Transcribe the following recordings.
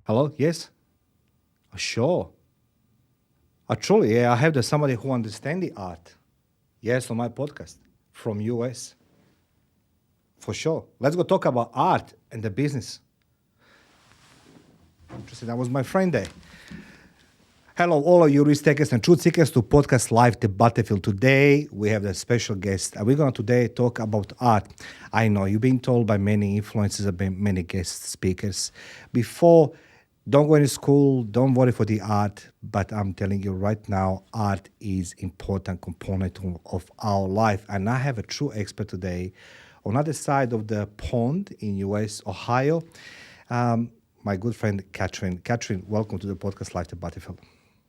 Hello? Yes? Sure. Truly, yeah, I have somebody who understands the art. Yes, on my podcast from US. For sure. Let's go talk about art and the business. Interesting. That was my friend there. Hello, all of you risk takers and truth seekers to Podcast Live, the Battlefield. Today, we have a special guest. We're going to today talk about art. I know you've been told by many influencers, by many guest speakers before, don't go into school, don't worry for the art. But I'm telling you right now, art is important component of our life. And I have a true expert today on the other side of the pond in US, Ohio. My good friend, Catherine. Catherine, welcome to the Podcast Live, the Battlefield.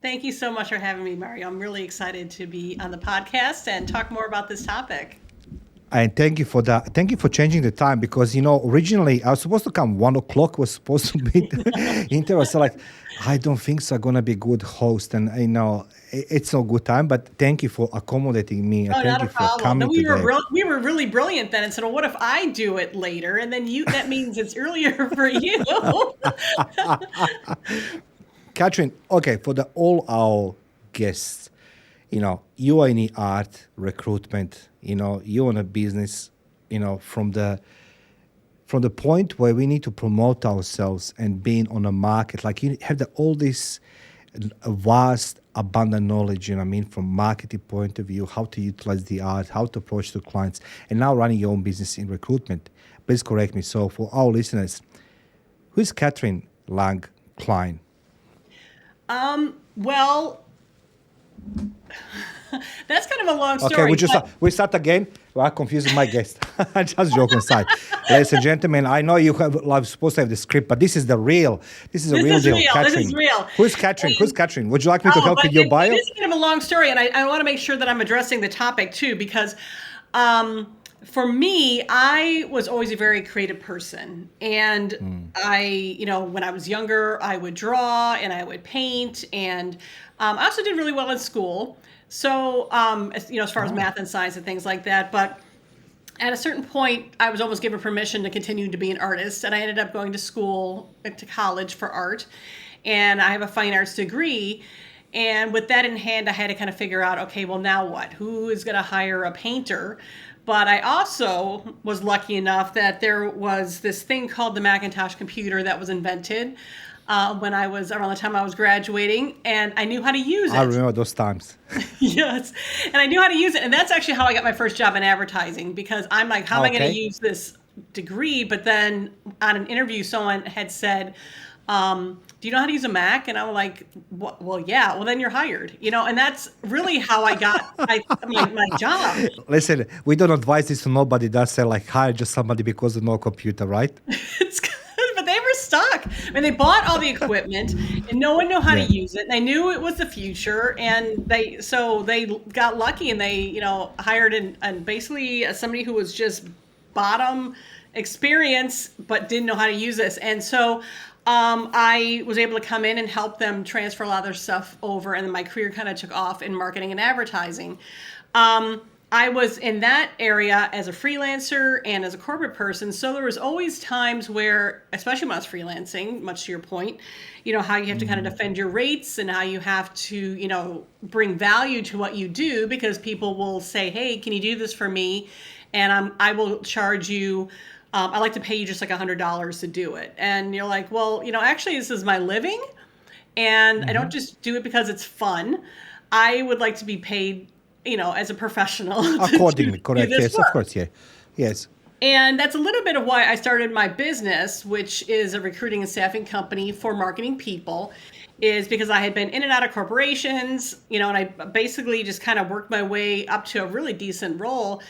Thank you so much for having me, Mario. I'm really excited to be on the podcast and talk more about this topic. And thank you for that. Thank you for changing the time because, originally I was supposed to come 1 o'clock, was supposed to be the interview. So I don't think so I'm going to be a good host. And it's a good time, but thank you for accommodating me. Oh, thank not you a for problem. coming We today. we were really brilliant then and said, well, what if I do it later? And then that means it's earlier for you. Catherine, okay, for all our guests, you are in the art, recruitment, you're in a business, from the point where we need to promote ourselves and being on the market, like you have all this vast, abundant knowledge, from marketing point of view, how to utilize the art, how to approach the clients, and now running your own business in recruitment. Please correct me. So for our listeners, who is Catherine Lang-Cline? Well, that's kind of a long story. Okay, we start again. We are confusing my guest. Just joking aside. Ladies and gentlemen, I know you have supposed to have the script, but this is the real. This is a real deal. Catherine. This is real. Who's Catherine? Who's Catherine? Would you like me to help with your bio? It is kind of a long story, and I want to make sure that I'm addressing the topic too, because for me, I was always a very creative person. And I, when I was younger, I would draw and I would paint. And I also did really well in school. So, as far as math and science and things like that. But at a certain point, I was almost given permission to continue to be an artist. And I ended up going to school, to college for art. And I have a fine arts degree. And with that in hand, I had to kind of figure out, okay, well, now what? Who is going to hire a painter? But I also was lucky enough that there was this thing called the Macintosh computer that was invented when I was around the time I was graduating, and I knew how to use it. I remember those times. Yes, and I knew how to use it, and that's actually how I got my first job in advertising, because I'm like, how am I going to use this degree? But then on an interview, someone had said, do you know how to use a Mac? And I'm like, well, yeah. Well, then you're hired, and that's really how I got my job. Listen, we don't advise this to nobody. That's hire just somebody because of no computer, right? It's good, but they were stuck. I mean, they bought all the equipment, and no one knew how to use it. And they knew it was the future, and they got lucky, and they hired and basically somebody who was just bottom experience but didn't know how to use this, and so. I was able to come in and help them transfer a lot of their stuff over, and then my career kind of took off in marketing and advertising. I was in that area as a freelancer and as a corporate person, so there was always times where, especially when I was freelancing, much to your point, how you have to kind of defend your rates and how you have to, bring value to what you do, because people will say, hey, can you do this for me? And I will charge you I like to pay you just like $100 to do it. And you're like, well, actually this is my living, and I don't just do it because it's fun. I would like to be paid, as a professional. Accordingly, correct. Yes, work. Of course, yeah. Yes. And that's a little bit of why I started my business, which is a recruiting and staffing company for marketing people, is because I had been in and out of corporations, and I basically just kind of worked my way up to a really decent role.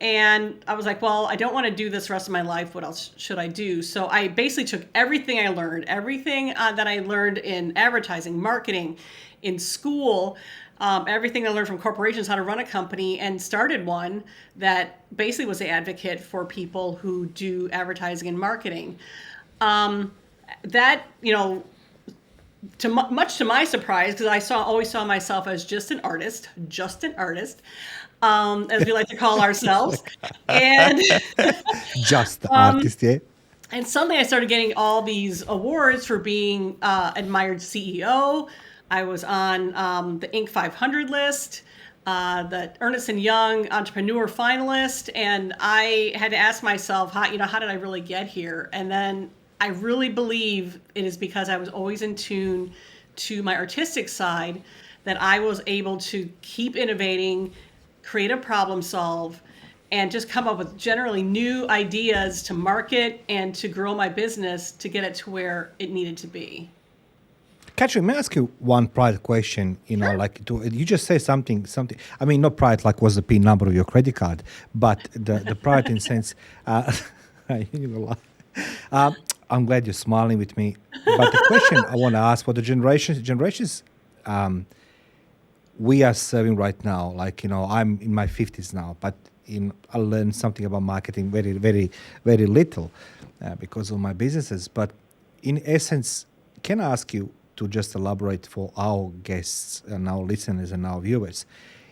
And I was like, well, I don't want to do this the rest of my life. What else should I do? So I basically took everything I learned, that I learned in advertising, marketing, in school, everything I learned from corporations, how to run a company, and started one that basically was the advocate for people who do advertising and marketing. Much to my surprise, because I always saw myself as just an artist, as we like to call ourselves, and just the artist, yeah. And suddenly I started getting all these awards for being admired CEO. I was on the Inc. 500 list, the Ernst & Young Entrepreneur finalist, and I had to ask myself, how did I really get here? And then I really believe it is because I was always in tune to my artistic side that I was able to keep innovating, create a problem solve, and just come up with generally new ideas to market and to grow my business to get it to where it needed to be. Katherine, may I ask you one private question? Sure. You just say something. I mean, not private, like what's the PIN number of your credit card, but the private in sense. You know, I'm glad you're smiling with me. But the question I want to ask for the generations we are serving right now, I'm in my 50s now, but I learned something about marketing very, very, very little because of my businesses. But in essence, can I ask you to just elaborate for our guests and our listeners and our viewers?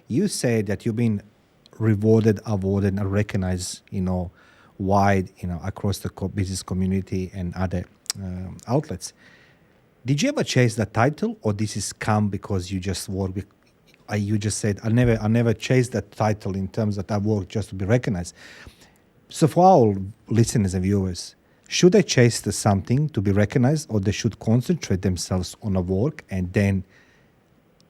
You say that you've been rewarded, awarded, and recognized, wide, across the business community and other outlets. Did you ever chase that title, or this is come because you just work with? You just said I never chased that title in terms that I work just to be recognized. So for our listeners and viewers, should they chase the something to be recognized, or they should concentrate themselves on a work and then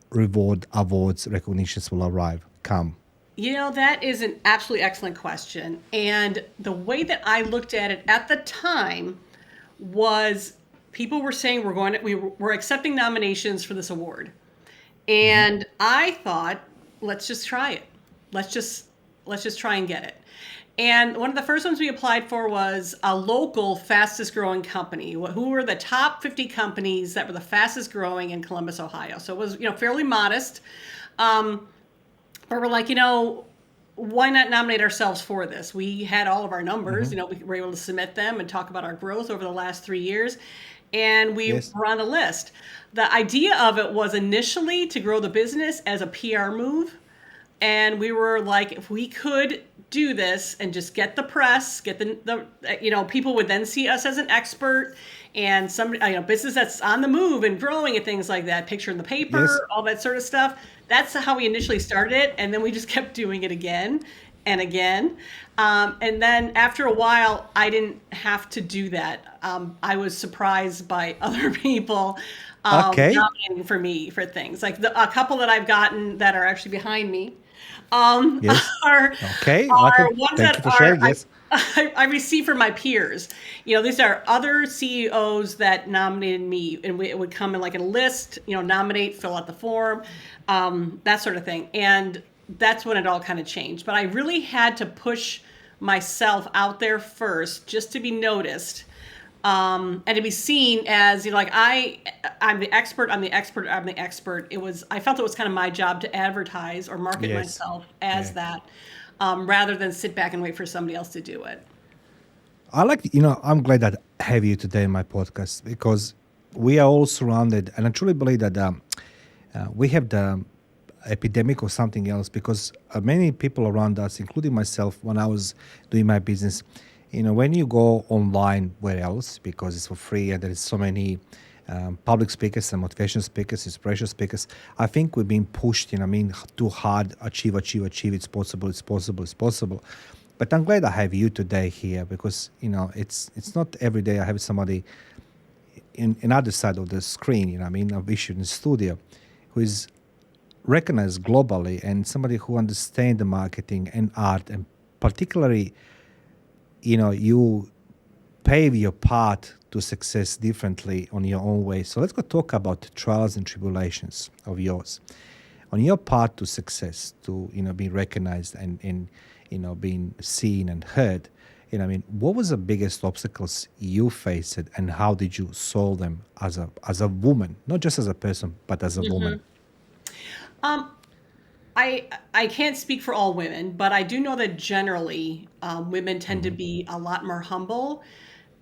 reward, awards, recognitions will come? That is an absolutely excellent question. And the way that I looked at it at the time was people were saying we're accepting nominations for this award. And I thought, let's just try it. Let's just try and get it. And one of the first ones we applied for was a local fastest growing company. Who were the top 50 companies that were the fastest growing in Columbus, Ohio? So it was, fairly modest. But we're like, why not nominate ourselves for this? We had all of our numbers, we were able to submit them and talk about our growth over the last 3 years. And we were on the list. The idea of it was initially to grow the business as a PR move. And we were like, if we could do this and just get the press, get the people would then see us as an expert and somebody, business that's on the move and growing and things like that, picture in the paper, all that sort of stuff. That's how we initially started it. And then we just kept doing it again and again. And then after a while, I didn't have to do that. I was surprised by other people nominating for me for things. Like a couple that I've gotten that are actually behind me are ones that I receive from my peers. These are other CEOs that nominated me, and it would come in like a list, nominate, fill out the form, that sort of thing. And that's when it all kind of changed. But I really had to push myself out there first just to be noticed, and to be seen as, I'm the expert. I felt it was kind of my job to advertise or market myself as that, rather than sit back and wait for somebody else to do it. I'm glad that I have you today in my podcast, because we are all surrounded, and I truly believe that we have the epidemic or something else, because many people around us, including myself, when I was doing my business, when you go online, where else, because it's for free and there is so many public speakers and motivational speakers, inspirational speakers, I think we're being pushed, too hard, achieve, it's possible. But I'm glad I have you today here, because, it's not every day I have somebody in another side of the screen, a vision in the studio, who is recognized globally, and somebody who understands the marketing and art, and particularly, you pave your path to success differently on your own way. So let's go talk about trials and tribulations of yours on your path to success, to being recognized and being seen and heard. What was the biggest obstacles you faced, and how did you solve them as a woman, not just as a person, but as a woman? I can't speak for all women, but I do know that generally women tend to be a lot more humble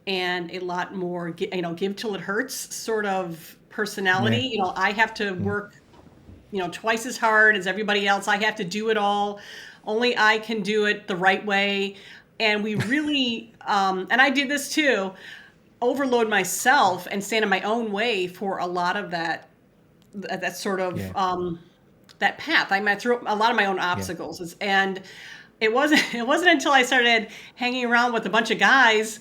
and a lot more, give till it hurts sort of personality. I have to work, twice as hard as everybody else. I have to do it all. Only I can do it the right way. And we really, and I did this too, overload myself and stand in my own way for a lot of that sort of Yeah. that path. I went through a lot of my own Yeah. obstacles, and it wasn't until I started hanging around with a bunch of guys,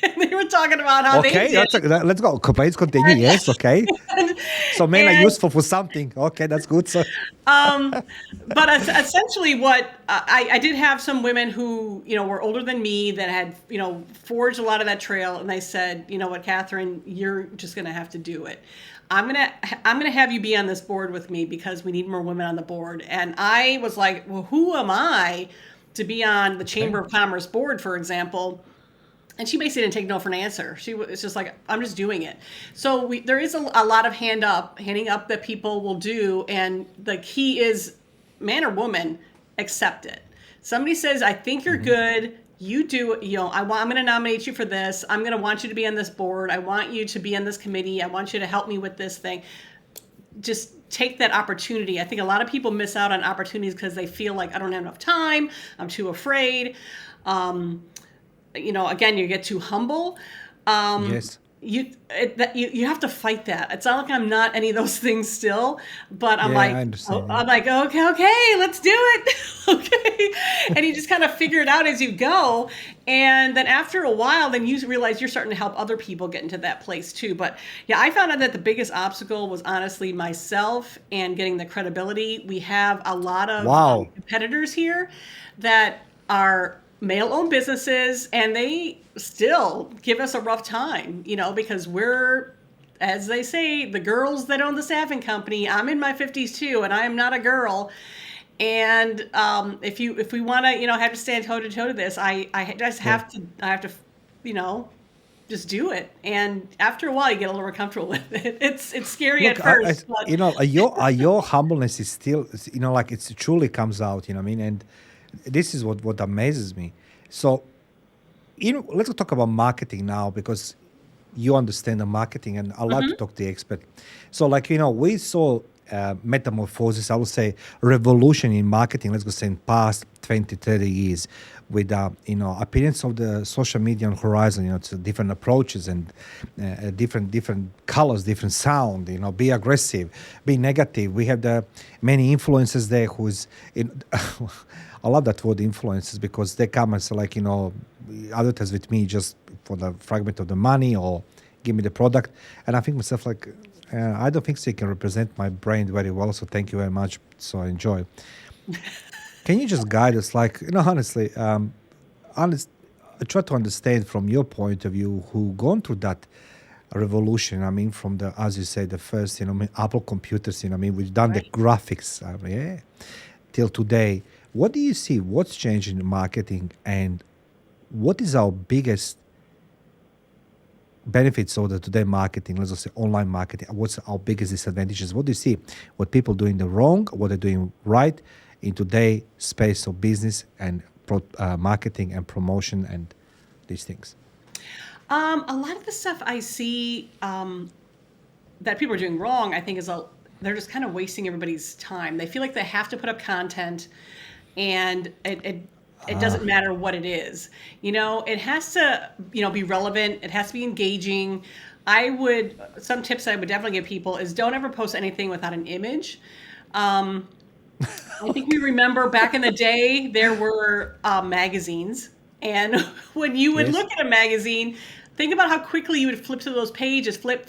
and they were talking about how they Okay, did let's go. Please continue. Yes, okay. it. So men are And useful for something. Okay, that's good. So but essentially what I did have some women who, were older than me that had, forged a lot of that trail. And they said, you know what, Catherine, you're just going to have to do it. I'm going to have you be on this board with me because we need more women on the board. And I was like, well, who am I to be on the Chamber of Commerce board, for example? And she basically didn't take no for an answer. It's just like, I'm just doing it. So there is a lot of handing up that people will do. And the key is, man or woman, accept it. Somebody says, I think you're good. You do, I'm going to nominate you for this. I'm going to want you to be on this board. I want you to be on this committee. I want you to help me with this thing. Just take that opportunity. I think a lot of people miss out on opportunities because they feel like I don't have enough time. I'm too afraid. Again, you get too humble. yes. You have to fight that. It's not like I'm not any of those things still, but I'm Yeah, like, I understand, yeah. I'm like, okay, let's do it. Okay. And you just kind of figure it out as you go. And then after a while, then you realize you're starting to help other people get into that place too. But yeah, I found out that the biggest obstacle was honestly myself and getting the credibility. We have a lot of Wow. competitors here that are male-owned businesses, and they still give us a rough time, because we're, as they say, the girls that own the staffing company. I'm in my 50s too, and I am not a girl. And if we want to, have to stand toe to toe to this, I just have to, just do it. And after a while, you get a little more comfortable with it. It's scary at first, but your humbleness is still, like it truly comes out. You know what I mean? And this is what amazes me. So, let's talk about marketing now because you understand the marketing, and I love to talk to the expert. So, we saw metamorphosis, I would say revolution in marketing, let's go say in past 20, 30 years with, appearance of the social media on horizon, it's different approaches and different colors, different sound, be aggressive, be negative. We have the many influencers there who's in, I love that word influencers because they come and say advertise with me just for the fragment of the money or give me the product. And I think myself I don't think so you can represent my brand very well. So thank you very much. So I enjoy. Can you just guide us honestly, I try to understand from your point of view who gone through that revolution. I mean, from the, as you say, the first, Apple computers, we've done the graphics, till today. What do you see? What's changed in marketing, and what is our biggest benefits of the today marketing? Let's just say online marketing. What's our biggest disadvantages? What do you see? What people doing the wrong? What they're doing right in today space of business and marketing and promotion and these things? A lot of the stuff I see that people are doing wrong, I think, they're just kind of wasting everybody's time. They feel like they have to put up content, and it doesn't matter what it is. It has to, be relevant. It has to be engaging. Some tips I would definitely give people is don't ever post anything without an image. I think we remember back in the day, there were magazines. And when you would look at a magazine, think about how quickly you would flip to those pages, flip.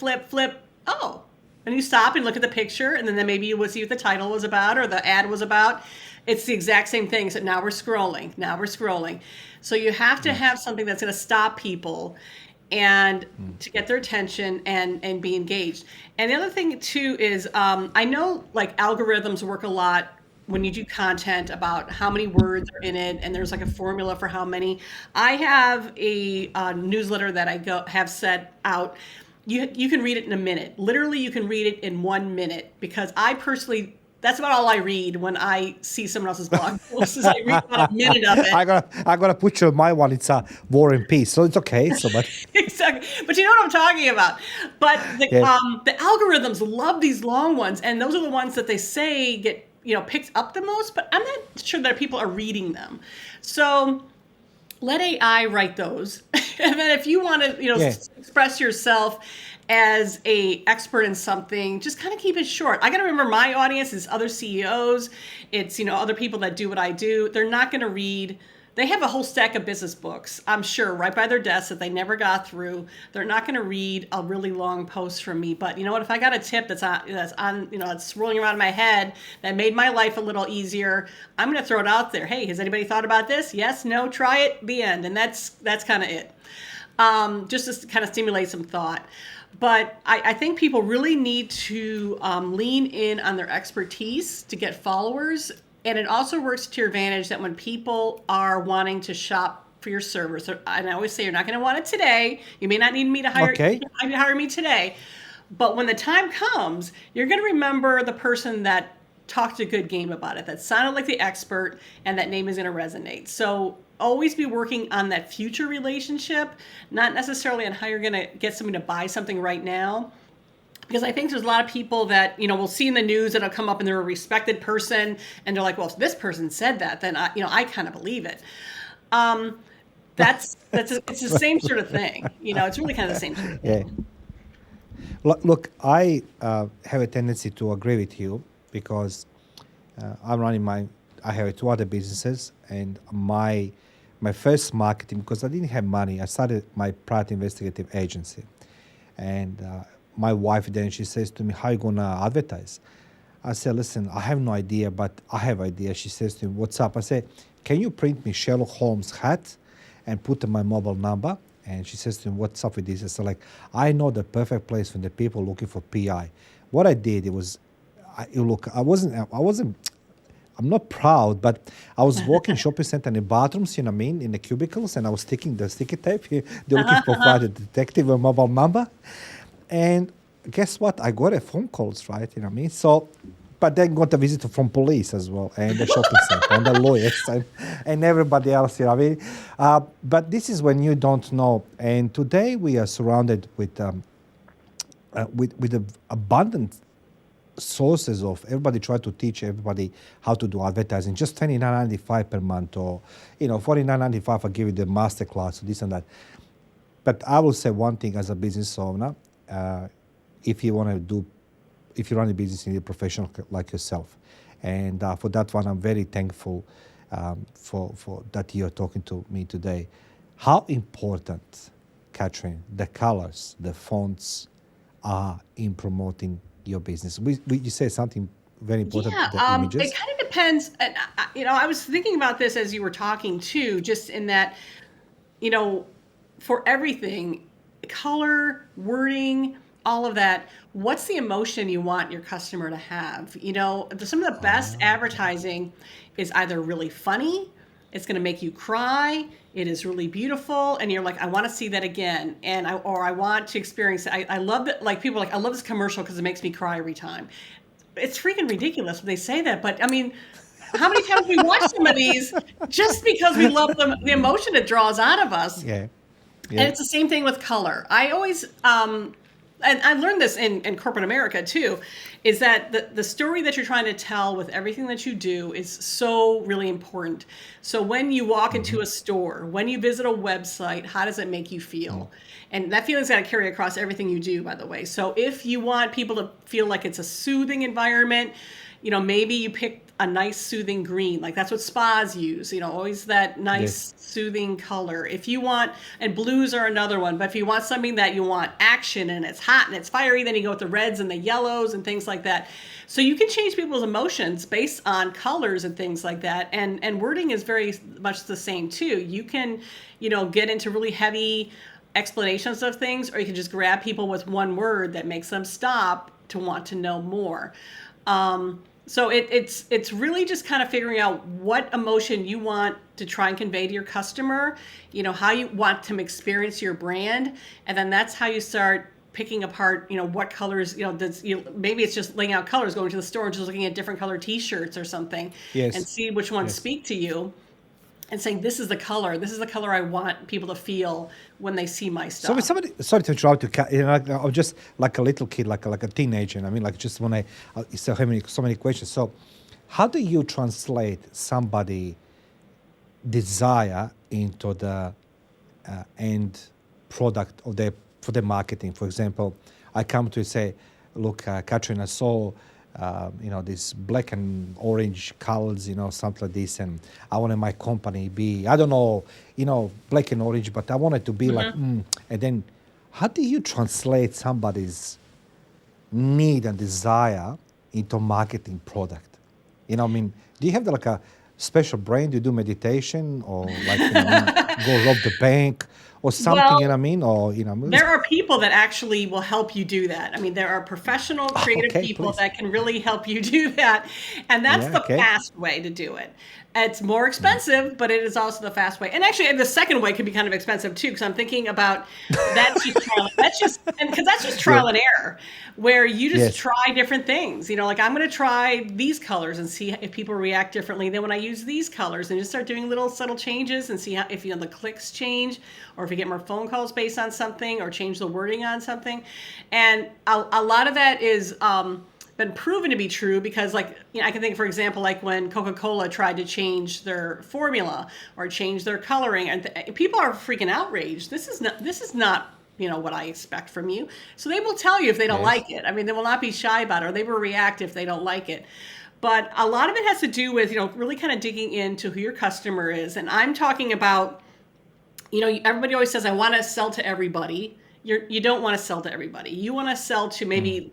Oh, and you stop and look at the picture, and then maybe you would see what the title was about or the ad was about. It's the exact same thing. So now we're scrolling. So you have to have something that's going to stop people and to get their attention and be engaged. And the other thing too is I know algorithms work a lot when you do content about how many words are in it, and there's a formula for how many. I have a newsletter that I have set out. You can read it in a minute. Literally, you can read it in 1 minute, because I personally, that's about all I read when I see someone else's blog post. Is I read about a minute of it. I gotta put you on my one. It's a War and Peace, so it's okay. But exactly, but you know what I'm talking about. But the algorithms love these long ones, and those are the ones that they say get picked up the most. But I'm not sure that people are reading them. So let AI write those. And then if you want to, Yeah. express yourself as a expert in something, just kind of keep it short. I got to remember my audience is other CEOs. It's, other people that do what I do. They're not going to read. They have a whole stack of business books, I'm sure, right by their desk that they never got through. They're not going to read a really long post from me. But you know what? If I got a tip that's rolling around in my head that made my life a little easier, I'm going to throw it out there. Hey, has anybody thought about this? Yes, no, try it. The end. And that's kind of it. Just to kind of stimulate some thought. But I think people really need to lean in on their expertise to get followers. And it also works to your advantage that when people are wanting to shop for your service, and I always say you're not going to want it today. You may not need me to hire me today. But when the time comes, you're going to remember the person that talked a good game about it, that sounded like the expert, and that name is going to resonate. So always be working on that future relationship, not necessarily on how you're going to get somebody to buy something right now. Because I think there's a lot of people that, we'll see in the news that'll come up and they're a respected person and they're like, well, if this person said that, then I kind of believe it. It's the same sort of thing. It's really kind of the same sort of thing. Yeah. Look, I have a tendency to agree with you because I have 2 other businesses, and my first marketing, because I didn't have money, I started my private investigative agency. And my wife then, she says to me, how are you going to advertise? I said, listen, I have no idea, but I have idea. She says to me, what's up? I said, can you print me Sherlock Holmes hat and put in my mobile number? And she says to me, what's up with this? I said, I know the perfect place for the people looking for PI. What I did, I'm not proud, but I was walking shopping center in the bathrooms, in the cubicles, and I was sticking the sticky tape. They're looking for private detective, a mobile number. And guess what? I got a phone calls, right? So, but then got a visit from police as well, and the shopping center, and the lawyers, and everybody else, but this is when you don't know. And today we are surrounded with abundant sources of everybody try to teach everybody how to do advertising. Just $29.95 per month, or $49.95. I give you the master class, this and that. But I will say one thing as a business owner. If you run a business, you need a professional like yourself, and for that one, I'm very thankful for that you're talking to me today. How important, Catherine, the colors, the fonts are in promoting your business? You say something very important. Yeah, the images. it kind of depends. And I was thinking about this as you were talking too, just in that, for everything. Color, wording, all of that. What's the emotion you want your customer to have? Some of the best advertising is either really funny, it's going to make you cry, it is really beautiful, and you're like, I want to see that again, or I want to experience it. I love that. Like people are like, I love this commercial because it makes me cry every time. It's freaking ridiculous when they say that, but I mean, how many times we watch some of these just because we love the emotion it draws out of us? Yeah. And it's the same thing with color. I always, and I learned this in corporate America too, is that the story that you're trying to tell with everything that you do is so really important. So when you walk into a store, when you visit a website, how does it make you feel? And that feeling's got to carry across everything you do, by the way. So if you want people to feel like it's a soothing environment, maybe you pick a nice soothing green, like that's what spas use, always that nice soothing color. If you want, and blues are another one, but if you want something that you want action and it's hot and it's fiery, then you go with the reds and the yellows and things like that. So you can change people's emotions based on colors and things like that. And wording is very much the same too. You can, get into really heavy explanations of things, or you can just grab people with one word that makes them stop to want to know more. So it's really just kind of figuring out what emotion you want to try and convey to your customer, how you want them to experience your brand. And then that's how you start picking apart, what colors, maybe it's just laying out colors, going to the store and just looking at different color t-shirts or something, and see which ones speak to you. And saying, this is the color I want people to feel when they see my stuff. So sorry to interrupt you, I'm just like a little kid, like a teenager. I mean, like just when I still have so many questions. So how do you translate somebody desire into the end product of the for the marketing. For example, I come to say, look, Katherine, I saw these black and orange colors, something like this, and I wanted my company be, I don't know, black and orange, but I wanted to be like, and then how do you translate somebody's need and desire into marketing product? I mean, do you have like a special brain? Do you do meditation or like go rob the bank or something? You know what I mean? Or there are people that actually will help you do that. I mean, there are professional creative okay, people please. that can really help you do that, and that's Yeah, the okay. fast way to do it. It's more expensive, but it is also the fast way. And actually, the second way could be kind of expensive too, because I'm thinking about that's just Yeah. trial and error, where you just Yes. try different things. Like I'm going to try these colors and see if people react differently than when I use these colors, and just start doing little subtle changes and see how, if the clicks change, or if you get more phone calls based on something, or change the wording on something. And a lot of that is been proven to be true, because I can think, for example, like when Coca-Cola tried to change their formula or change their coloring, and people are freaking outraged. This is not what I expect from you. So they will tell you if they don't Yes. like it. I mean, they will not be shy about it, or they will react if they don't like it. But a lot of it has to do with really kind of digging into who your customer is. And I'm talking about, everybody always says, I want to sell to everybody. You don't want to sell to everybody. You want to sell to maybe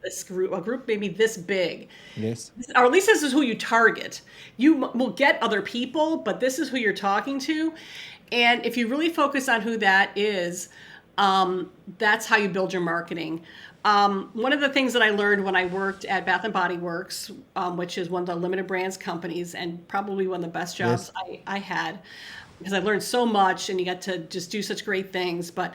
a group maybe this big, Yes. or at least this is who you target. You will get other people, but this is who you're talking to. And if you really focus on who that is, that's how you build your marketing. One of the things that I learned when I worked at Bath and Body Works, which is one of the limited brands companies, and probably one of the best jobs I had, because I learned so much and you got to just do such great things. But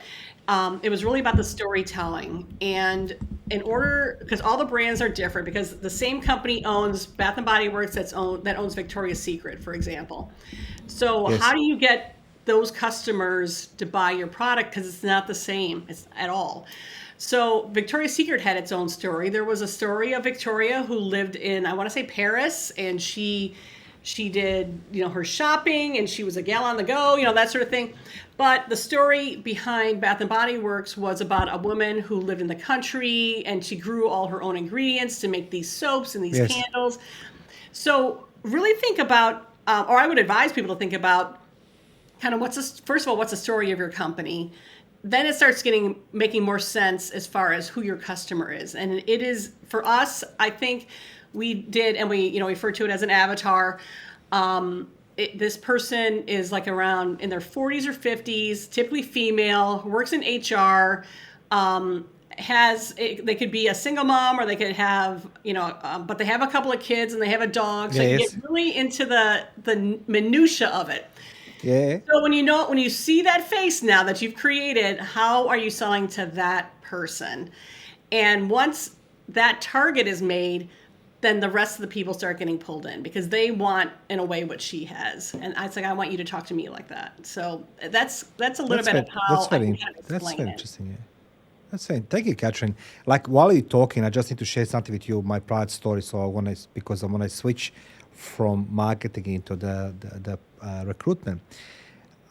it was really about the storytelling. And because all the brands are different, because the same company owns Bath and Body Works that owns Victoria's Secret, for example. So Yes. how do you get those customers to buy your product? Because it's not the same at all. So Victoria's Secret had its own story. There was a story of Victoria who lived in, I want to say, Paris, and she did, her shopping, and she was a gal on the go, that sort of thing. But the story behind Bath and Body Works was about a woman who lived in the country, and she grew all her own ingredients to make these soaps and these Yes. candles. So really think about, or I would advise people to think about, kind of first of all, what's the story of your company? Then it starts making more sense as far as who your customer is. And it is, for us, I think we did, and we refer to it as an avatar. This person is like around in their 40s or 50s, typically female, works in HR, they could be a single mom, or they could have, but they have a couple of kids and they have a dog. So you Yes. get really into the minutia of it. Yeah. So when you see that face now that you've created, how are you selling to that person? And once that target is made, then the rest of the people start getting pulled in, because they want, in a way, what she has. And it's like, I want you to talk to me like that. So that's a little bit of how I can kind of That's explain very it. interesting. Yeah. That's fine. Thank you, Katherine. Like while you're talking, I just need to share something with you, my pride story. So I want to, because I want to switch from marketing into the recruitment.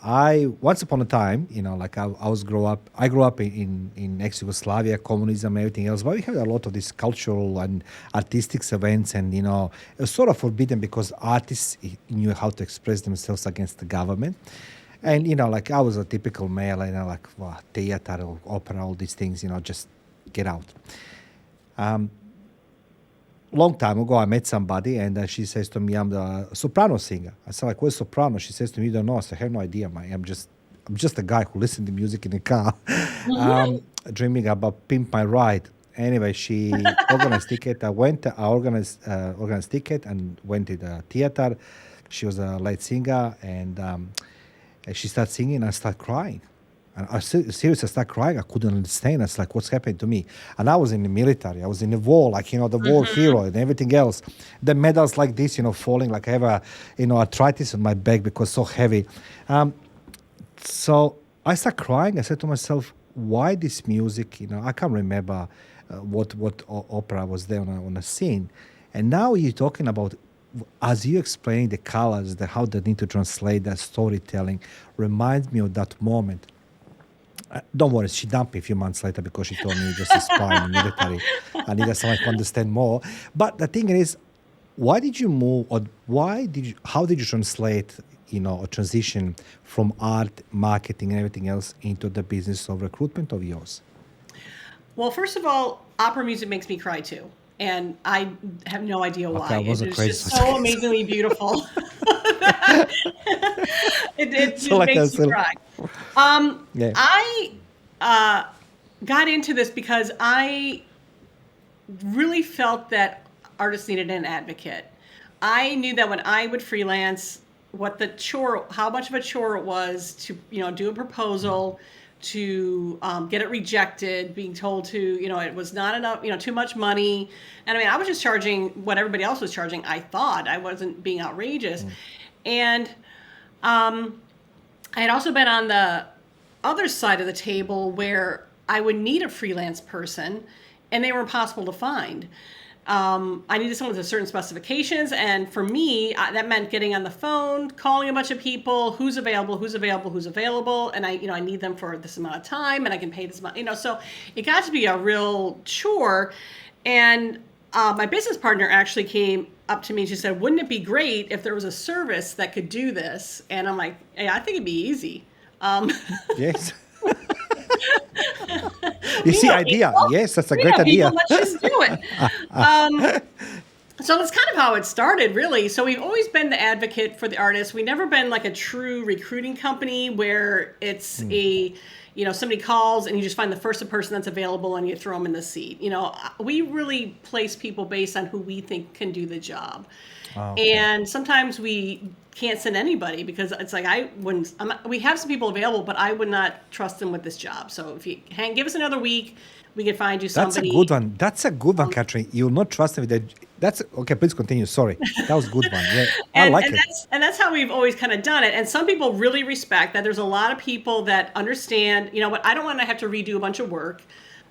I once upon a time, I grew up in ex-Yugoslavia, communism, everything else. But we had a lot of these cultural and artistic events, and it was sort of forbidden because artists knew how to express themselves against the government. And I was a typical male, theater, or opera, all these things, just get out. Long time ago, I met somebody, and she says to me, "I'm the soprano singer." I said, "Like, what's soprano?" She says to me, "You don't know." I said, "I have no idea, man. I'm just a guy who listens to music in the car, dreaming about Pimp My Ride." Anyway, she organized ticket. I organized ticket and went to the theater. She was a lead singer, and she started singing, and I started crying. And I seriously started crying. I couldn't understand. I was like, what's happening to me? And I was in the military. I was in the war, the war hero and everything else. The medals like this, falling, like I have a, arthritis on my back because so heavy. So I started crying. I said to myself, why this music? I can't remember what opera was there on a scene. And now you're talking about as you explain the colors, how they need to translate that storytelling, reminds me of that moment. Don't worry, she dumped me a few months later because she told me you're just a spy in the military. I needed someone to understand more. But the thing is, why did you move, or how did you translate, a transition from art, marketing, and everything else into the business of recruitment of yours? Well, first of all, opera music makes me cry too. And I have no idea why. Okay, I wasn't It's crazy. just so amazingly beautiful. It just So like makes me cry. yeah. I got into this because I really felt that artists needed an advocate. I knew that when I would freelance, how much of a chore it was to, do a proposal, to get it rejected, being told to, it was not enough, too much money. And I mean, I was just charging what everybody else was charging. I thought I wasn't being outrageous. And I had also been on the other side of the table where I would need a freelance person and they were impossible to find. I needed someone with certain specifications. And for me, that meant getting on the phone, calling a bunch of people, who's available. And I need them for this amount of time and I can pay this amount, so it got to be a real chore. And my business partner actually came up to me and she said, wouldn't it be great if there was a service that could do this? And I'm like, hey, I think it'd be easy. Yes. You see, idea. People. Yes, that's a great idea. Let's just do it. So that's kind of how it started, really. So we've always been the advocate for the artists. We've never been like a true recruiting company where it's somebody calls and you just find the first person that's available and you throw them in the seat. We really place people based on who we think can do the job. Okay. And sometimes we can't send anybody because it's like we have some people available, but I would not trust them with this job. So if you give us another week, we can find you somebody. That's a good one, Catherine. You'll not trust them with that. That's okay. Please continue. Sorry, that was a good one. Yeah, I like it. That's how we've always kind of done it. And some people really respect that. There's a lot of people that understand. What I don't want to have to redo a bunch of work.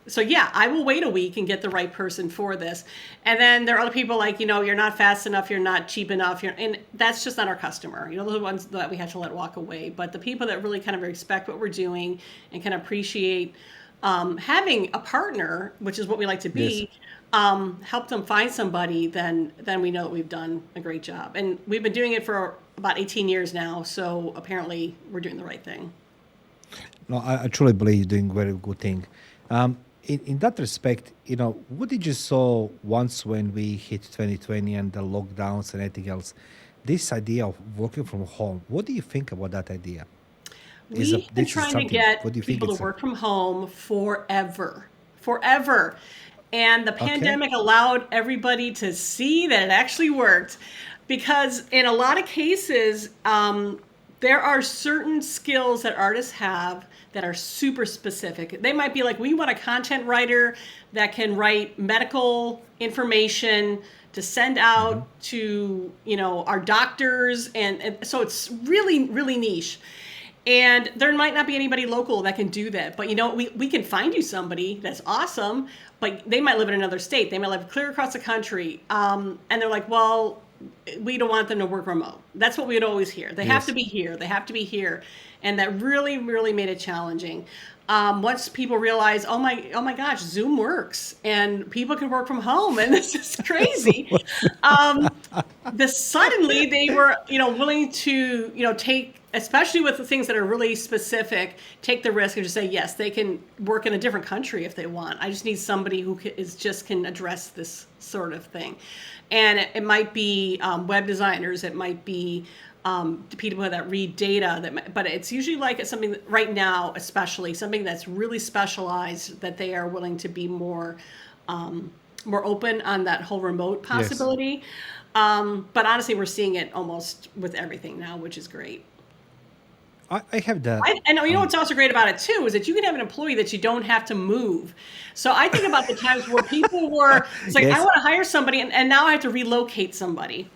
So yeah, I will wait a week and get the right person for this. And then there are other people like, you're not fast enough, you're not cheap enough, and that's just not our customer. Those are the ones that we have to let walk away. But the people that really kind of respect what we're doing and can appreciate having a partner, which is what we like to be, help them find somebody, then we know that we've done a great job. And we've been doing it for about 18 years now. So apparently we're doing the right thing. No, I truly believe you're doing a very good thing. In that respect, what did you saw once when we hit 2020 and the lockdowns and everything else? This idea of working from home, what do you think about that idea? We've been trying to get people to work from home forever. And the pandemic allowed everybody to see that it actually worked. Because in a lot of cases, there are certain skills that artists have that are super specific. They might be like, we want a content writer that can write medical information to send out to, our doctors. And so it's really, really niche. And there might not be anybody local that can do that. But, we can find you somebody that's awesome, but they might live in another state. They might live clear across the country. And they're like, well, we don't want them to work remote. That's what we would always hear. They have to be here. They have to be here. And that really, really made it challenging. Once people realize, oh my gosh, Zoom works and people can work from home and this is crazy. Suddenly they were, willing to, take, especially with the things that are really specific, take the risk and just say, yes, they can work in a different country if they want. I just need somebody who can address this sort of thing. And it might be web designers, it might be people that read data, but it's usually like something right now, especially something that's really specialized, that they are willing to be more open on that whole remote possibility. Yes. But honestly, we're seeing it almost with everything now, which is great. I have that. And what's also great about it too is that you can have an employee that you don't have to move. So I think about the times where people were, it's like, I want to hire somebody and now I have to relocate somebody.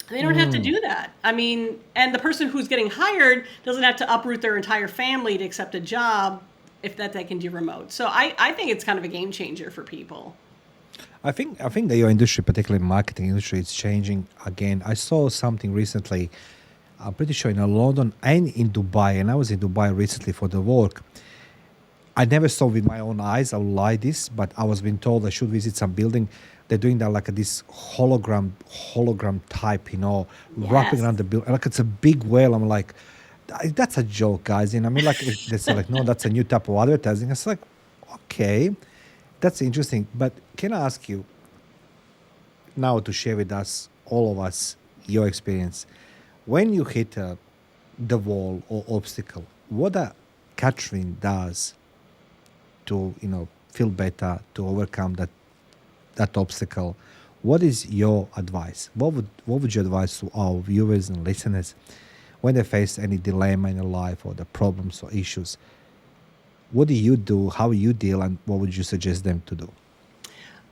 They don't have to do that. I mean, and the person who's getting hired doesn't have to uproot their entire family to accept a job if they can do remote. So I think it's kind of a game changer for people. I think that your industry, particularly marketing industry, is changing again. I saw something recently. I'm pretty sure in London and in Dubai, and I was in Dubai recently for the work. I never saw with my own eyes. I'll lie this, but I was being told I should visit some building. They're doing that like this hologram type, wrapping Yes. around the building. Like it's a big whale. I'm like, that's a joke, guys. I mean, like they say, like, no, that's a new type of advertising. It's like, okay, that's interesting. But can I ask you now to share with us, all of us, your experience when you hit the wall or obstacle? What Catherine does to feel better to overcome that obstacle? What is your advice? What would you advise to our viewers and listeners when they face any dilemma in their life or the problems or issues? What do you do? How you deal, and what would you suggest them to do?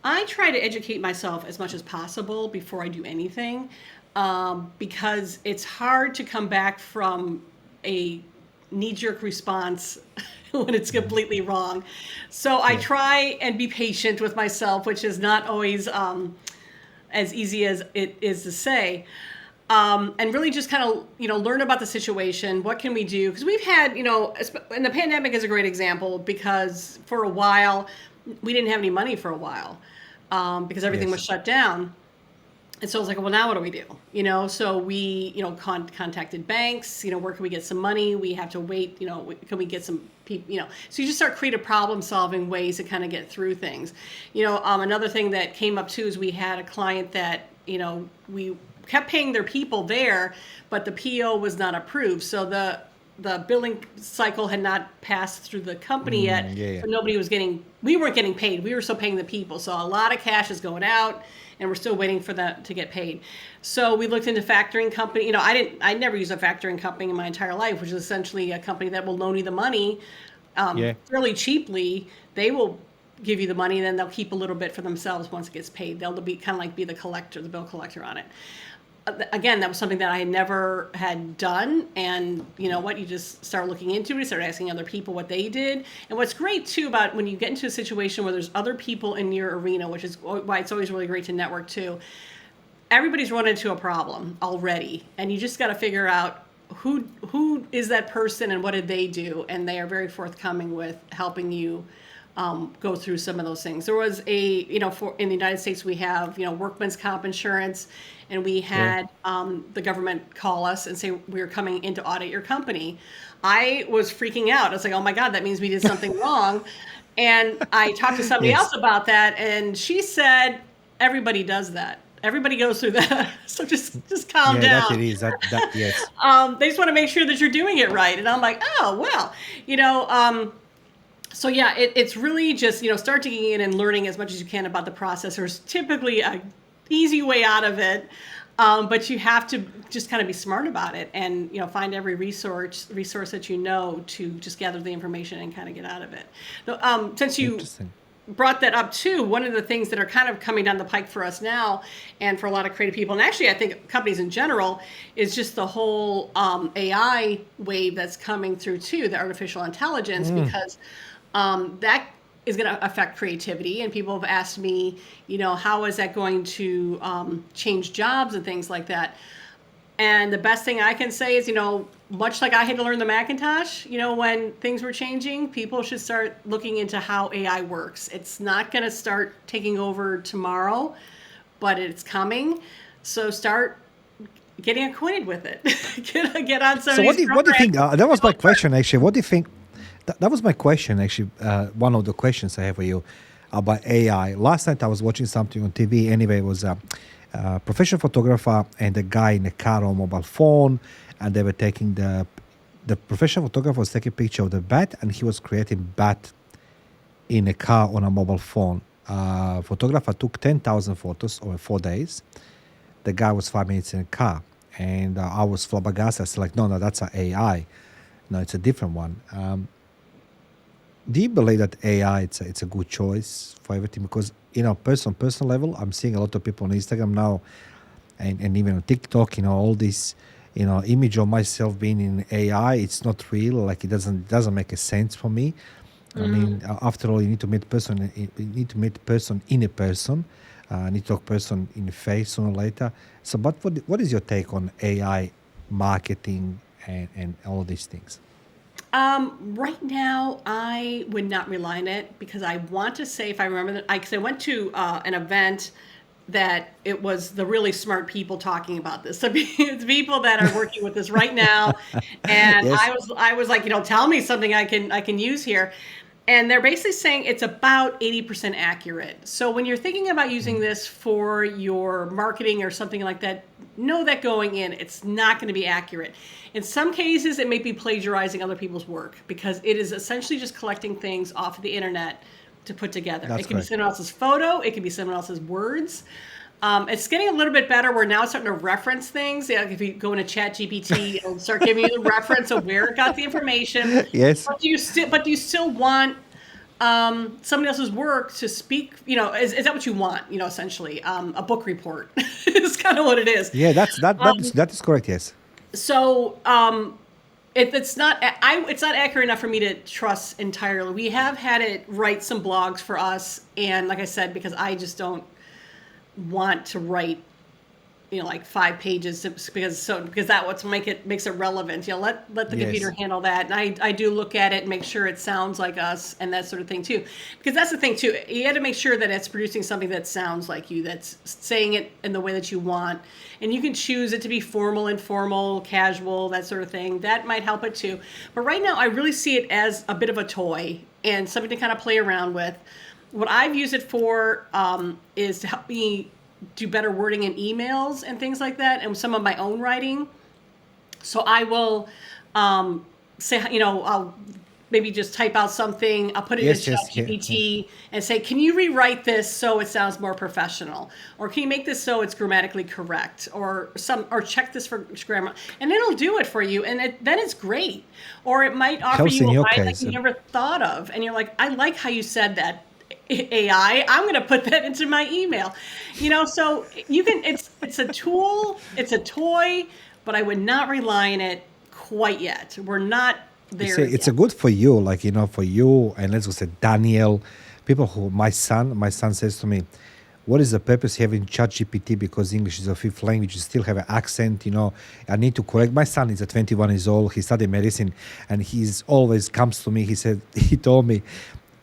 I try to educate myself as much as possible before I do anything, because it's hard to come back from a knee-jerk response when it's completely wrong. So I Yeah. try and be patient with myself, which is not always as easy as it is to say. And really just kind of, learn about the situation. What can we do? Because we've had, and the pandemic is a great example, because for a while, we didn't have any money for a while, because everything was Yes. shut down. And so I was like, well, now what do we do? So we, contacted banks, where can we get some money? We have to wait, can we get some people, so you just start creative problem solving ways to kind of get through things. Another thing that came up too is we had a client that, we kept paying their people there, but the PO was not approved. So the billing cycle had not passed through the company yet. Yeah, yeah. So we weren't getting paid. We were still paying the people. So a lot of cash is going out, and we're still waiting for that to get paid. So we looked into factoring company. I never used a factoring company in my entire life, which is essentially a company that will loan you the money Yeah. fairly cheaply. They will give you the money, and then they'll keep a little bit for themselves once it gets paid. They'll be kind of like be the collector, the bill collector on it. Again, that was something that I never had done. And you know what? You just start looking into it, start asking other people what they did. And what's great too about when you get into a situation where there's other people in your arena, which is why it's always really great to network too. Everybody's run into a problem already, and you just got to figure out who is that person and what did they do. And they are very forthcoming with helping you go through some of those things. There was in the United States, we have, workman's comp insurance, and we had the government call us and say, we're coming in to audit your company. I was freaking out. I was like, oh my God, that means we did something wrong. And I talked to somebody Yes. else about that, and she said, everybody does that. Everybody goes through that. So just calm Yeah, down. that it is. That yes. They just want to make sure that you're doing it right. And I'm like, oh, well, so yeah, it's really just, start digging in and learning as much as you can about the process. There's typically a easy way out of it, but you have to just kind of be smart about it and, find every resource that you know to just gather the information and kind of get out of it. Since you Interesting. brought that up too, one of the things that are kind of coming down the pike for us now and for a lot of creative people, and actually I think companies in general, is just the whole AI wave that's coming through too, the artificial intelligence, because that is going to affect creativity. And people have asked me, how is that going to change jobs and things like that? And the best thing I can say is, much like I had to learn the Macintosh, when things were changing, people should start looking into how AI works. It's not going to start taking over tomorrow, but it's coming. So start getting acquainted with it. get on some So of what do these you, what do you think? programs. That was my question actually. What do you think? That was my question actually. One of the questions I have for you about AI. Last night I was watching something on TV. Anyway, it was a professional photographer and a guy in a car on mobile phone, and they were taking the professional photographer was taking a picture of the bat, and he was creating bat in a car on a mobile phone. Photographer took 10,000 photos over 4 days. The guy was 5 minutes in a car, and I was flabbergasted. I was like, no, that's an AI. No, it's a different one. Do you believe that AI it's a good choice for everything? Because personal level, I'm seeing a lot of people on Instagram now, and even on TikTok. All this, image of myself being in AI. It's not real. Like it doesn't make a sense for me. I mean, after all, you need to meet person. You need to meet person in a person. Need to talk person in the face sooner or later. So, but what is your take on AI marketing and all these things? Right now, I would not rely on it because I want to say, if I remember, because I went to an event that it was the really smart people talking about this. So it's people that are working with this right now, and Yes. I was like, tell me something I can use here. And they're basically saying it's about 80% accurate. So when you're thinking about using this for your marketing or something like that, know that going in, it's not going to be accurate. In some cases, it may be plagiarizing other people's work because it is essentially just collecting things off of the internet to put together. That's It can be correct. someone else's photo. It can be someone else's words. It's getting a little bit better. We're now starting to reference things. Yeah, like if you go into Chat GPT, it'll start giving you the reference of where it got the information. Yes. But do you still want somebody else's work to speak? Is that what you want? Essentially, a book report is kind of what it is. Yeah, that is correct. Yes. So it's not accurate enough for me to trust entirely. We have had it write some blogs for us, and like I said, because I just don't want to write like 5 pages because that makes it relevant. Let the Yes. computer handle that. And I do look at it and make sure it sounds like us and that sort of thing too, because that's the thing too. You have to make sure that it's producing something that sounds like you, that's saying it in the way that you want, and you can choose it to be formal, informal, casual, that sort of thing. That might help it too. But right now I really see it as a bit of a toy and something to kind of play around with. What I've used it for is to help me do better wording in emails and things like that, and some of my own writing. So I will say, I'll maybe just type out something. I'll put it in ChatGPT and say, can you rewrite this so it sounds more professional? Or can you make this so it's grammatically correct? Or check this for grammar. And it'll do it for you. And then it's great. Or it might offer Helps in you a your line case. like you never thought of. And you're like, I like how you said that, AI. I'm going to put that into my email. So you can, it's a tool, it's a toy, but I would not rely on it quite yet. We're not there yet. It's a good for you, like for you, and let's just say Daniel, people who my son says to me, what is the purpose of having ChatGPT because English is a fifth language, you still have an accent, I need to correct. My son is 21 years old, he studied medicine, and he's always comes to me, he told me,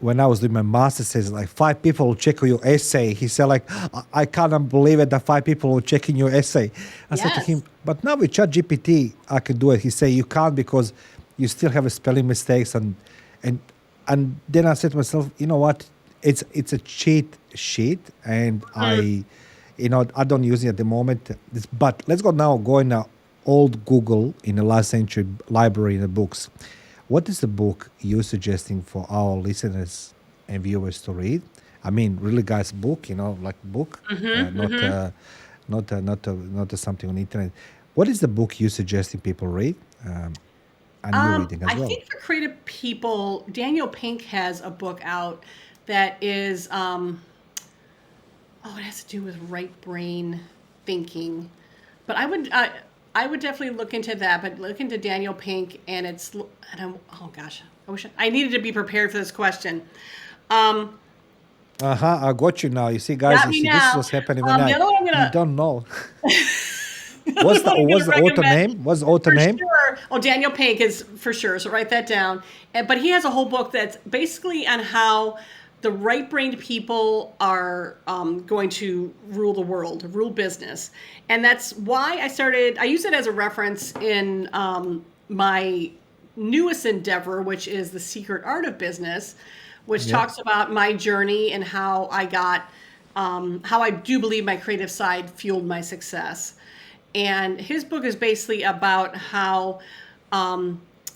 when I was doing my master's, says like 5 people will check your essay. He said like, I can't believe it that 5 people will checking your essay. I said to him, but now with ChatGPT, I can do it. He said, you can't because you still have a spelling mistakes. And then I said to myself, you know what? It's a cheat sheet. And I don't use it at the moment. But let's go in old Google in the last century library in the books. What is the book you're suggesting for our listeners and viewers to read? I mean, really, guys, book, like book, not something on the internet. What is the book you're suggesting people read? And you're reading as well. I think for creative people, Daniel Pink has a book out that is, it has to do with right brain thinking. But I would definitely look into that, but look into Daniel Pink, and oh gosh, I needed to be prepared for this question. I got you now. You see, guys, this is what's happening when you don't know. What's the author name? What's the author name? Sure. Oh, Daniel Pink is for sure. So write that down. But he has a whole book that's basically on how the right-brained people are going to rule the world, rule business. And that's why I use it as a reference in my newest endeavor, which is The Secret Art of Business, which talks about my journey and how I got, how I do believe my creative side fueled my success. And his book is basically about how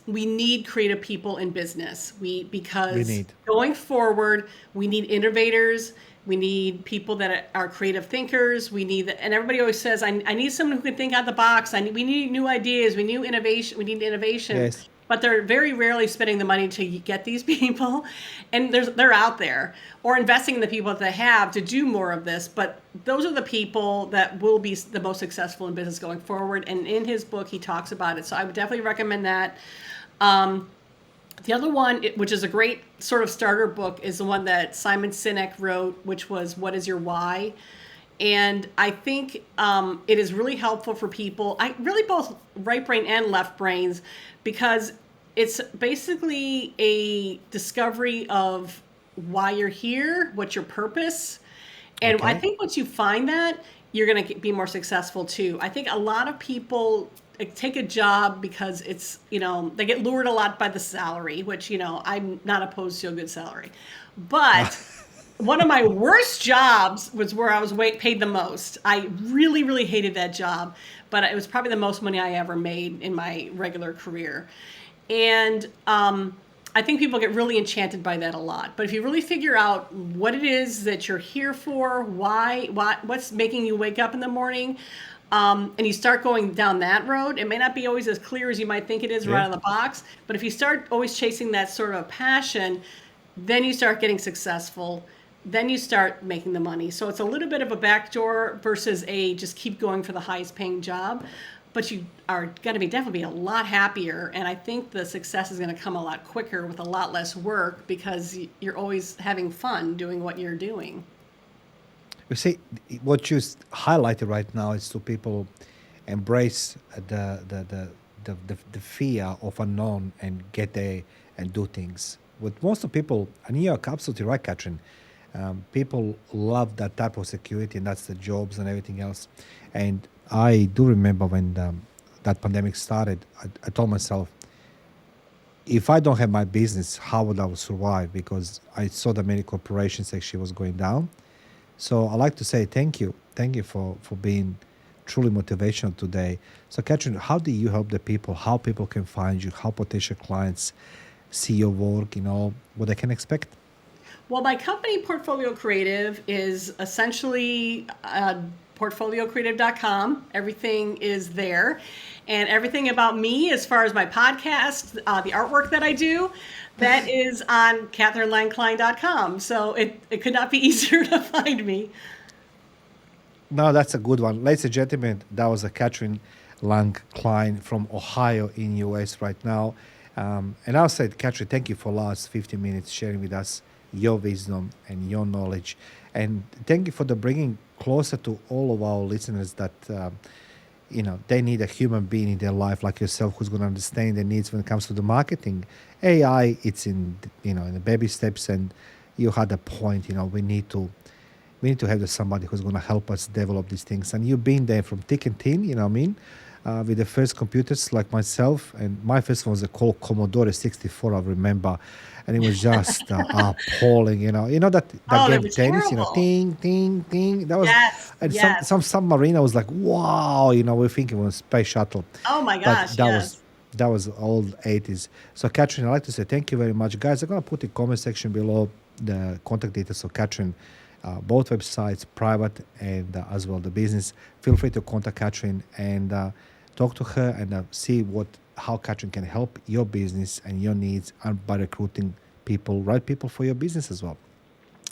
we need creative people in business. Because going forward, we need innovators. We need people that are creative thinkers. And everybody always says, I need someone who can think out the box. We need new ideas. We need innovation. Yes. But they're very rarely spending the money to get these people. And they're out there, or investing in the people that they have to do more of this. But those are the people that will be the most successful in business going forward. And in his book, he talks about it. So I would definitely recommend that. The other one, which is a great sort of starter book, is the one that Simon Sinek wrote, which was What is Your Why? And I think it is really helpful for people, really both right brain and left brains, because it's basically a discovery of why you're here, what's your purpose. And I think once you find that, you're going to be more successful too. I think a lot of people take a job because it's, they get lured a lot by the salary, which, I'm not opposed to a good salary. But one of my worst jobs was where I was paid the most. I really, really hated that job, but it was probably the most money I ever made in my regular career. And I think people get really enchanted by that a lot. But if you really figure out what it is that you're here for, what's making you wake up in the morning, and you start going down that road, it may not be always as clear as you might think it is right out of the box. But if you start always chasing that sort of passion, then you start getting successful. Then you start making the money. So it's a little bit of a backdoor versus just keep going for the highest paying job. But you are going to definitely be a lot happier. And I think the success is going to come a lot quicker with a lot less work because you're always having fun doing what you're doing. You see, what you highlighted right now is to people embrace the fear of unknown and get there and do things. With most of people, and you're absolutely right, Katherine, people love that type of security, and that's the jobs and everything else. And I do remember when that pandemic started, I told myself, if I don't have my business, how would I survive? Because I saw that many corporations actually was going down. So I like to say thank you for being truly motivational today. So Katherine, how do you help the people? How people can find you? How potential clients see your work? What they can expect? Well, my company, Portfolio Creative, is essentially portfoliocreative.com. Everything is there. And everything about me, as far as my podcast, the artwork that I do, that is on catherinelang.cline.com. So it could not be easier to find me. No, that's a good one. Ladies and gentlemen, that was a Catherine Lang-Cline from Ohio in US right now. And I'll say, Katherine, thank you for the last 15 minutes sharing with us your wisdom and your knowledge. And thank you for the bringing closer to all of our listeners that, they need a human being in their life like yourself who's going to understand their needs when it comes to the marketing. AI, it's in the baby steps, and you had a point, we need to have somebody who's going to help us develop these things. And you've been there from thick and thin, with the first computers like myself. And my first one was a Commodore 64, I remember. And it was just appalling, that game tennis, ting, ting, ting. That was, and some submarine, I was like, wow, we're thinking it was space shuttle. Oh my gosh, that was old 80s. So Katherine, I'd like to say thank you very much. Guys, I'm going to put in the comment section below the contact details of Katherine, both websites, private and as well the business. Feel free to contact Katherine and talk to her and see how Katherine can help your business and your needs by recruiting right people for your business as well.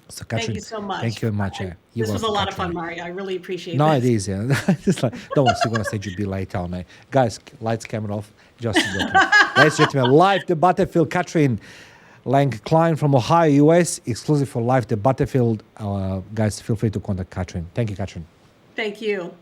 So Katherine, thank you so much. Thank you very much. This was a lot of fun, Mario. I really appreciate it. It is. Yeah. Just like, don't want to see when I say you'd be late on it. Guys, lights, camera off. Just joking. Ladies and gentlemen, live the Battlefield, Catherine Lang-Cline from Ohio, US, exclusive for Live the Battlefield. Guys, feel free to contact Katherine. Thank you, Katherine. Thank you.